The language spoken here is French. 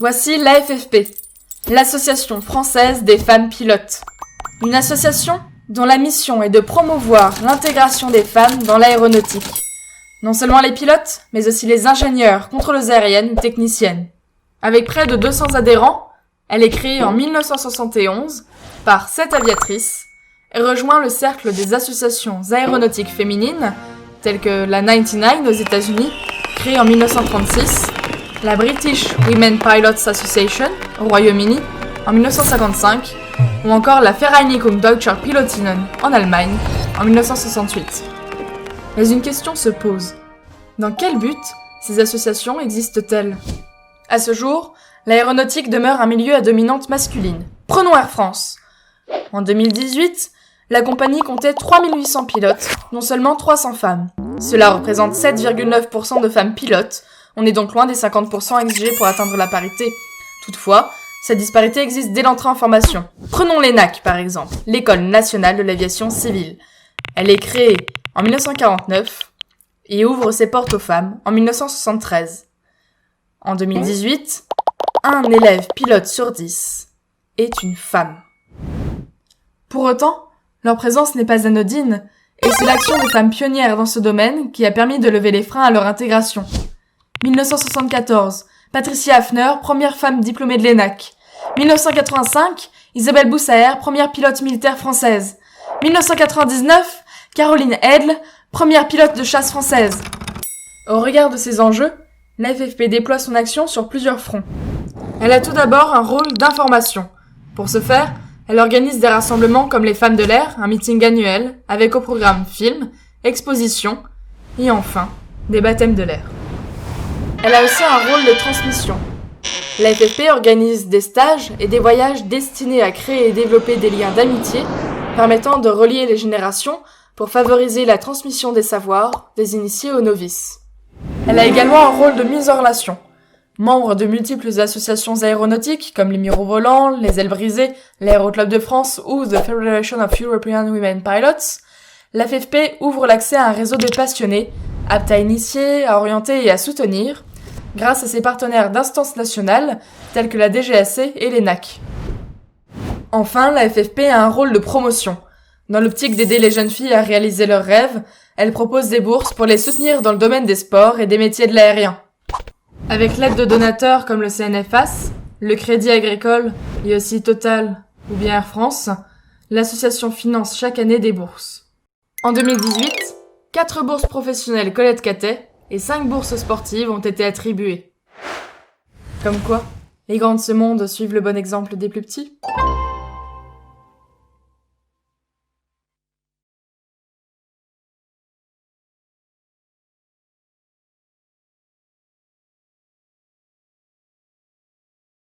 Voici l'AFFP, l'Association française des femmes pilotes. Une association dont la mission est de promouvoir l'intégration des femmes dans l'aéronautique. Non seulement les pilotes, mais aussi les ingénieurs, contrôleuses aériennes ou techniciennes. Avec près de 200 adhérents, elle est créée en 1971 par 7 aviatrices et rejoint le cercle des associations aéronautiques féminines, telles que la 99 aux États-Unis, créée en 1936, la British Women Pilots Association au Royaume-Uni en 1955, ou encore la Vereinigung Deutscher Pilotinnen en Allemagne en 1968. Mais une question se pose. Dans quel but ces associations existent-elles ? À ce jour, l'aéronautique demeure un milieu à dominante masculine. Prenons Air France. En 2018, la compagnie comptait 3800 pilotes, dont seulement 300 femmes. Cela représente 7,9% de femmes pilotes. On est donc loin des 50% exigés pour atteindre la parité. Toutefois, cette disparité existe dès l'entrée en formation. Prenons l'ENAC par exemple, l'École nationale de l'aviation civile. Elle est créée en 1949 et ouvre ses portes aux femmes en 1973. En 2018, un élève pilote sur 10 est une femme. Pour autant, leur présence n'est pas anodine, et c'est l'action des femmes pionnières dans ce domaine qui a permis de lever les freins à leur intégration. 1974, Patricia Hafner, première femme diplômée de l'ENAC. 1985, Isabelle Boussaert, première pilote militaire française. 1999, Caroline Edle, première pilote de chasse française. Au regard de ces enjeux, l'AFFP déploie son action sur plusieurs fronts. Elle a tout d'abord un rôle d'information. Pour ce faire, elle organise des rassemblements comme les Femmes de l'air, un meeting annuel, avec au programme films, expositions, et enfin, des baptêmes de l'air. Elle a aussi un rôle de transmission. L'AFFP organise des stages et des voyages destinés à créer et développer des liens d'amitié, permettant de relier les générations pour favoriser la transmission des savoirs des initiés aux novices. Elle a également un rôle de mise en relation. Membre de multiples associations aéronautiques comme les Mirovolants, les Ailes Brisées, l'Aéroclub de France ou The Federation of European Women Pilots, l'AFFP ouvre l'accès à un réseau de passionnés, aptes à initier, à orienter et à soutenir, grâce à ses partenaires d'instances nationales telles que la DGAC et l'ENAC. Enfin, l'AFFP a un rôle de promotion. Dans l'optique d'aider les jeunes filles à réaliser leurs rêves, elle propose des bourses pour les soutenir dans le domaine des sports et des métiers de l'aérien. Avec l'aide de donateurs comme le CNFAS, le Crédit Agricole et aussi Total ou bien Air France, l'association finance chaque année des bourses. En 2018, 4 bourses professionnelles Colette Catet et 5 bourses sportives ont été attribuées. Comme quoi, les grands de ce monde suivent le bon exemple des plus petits.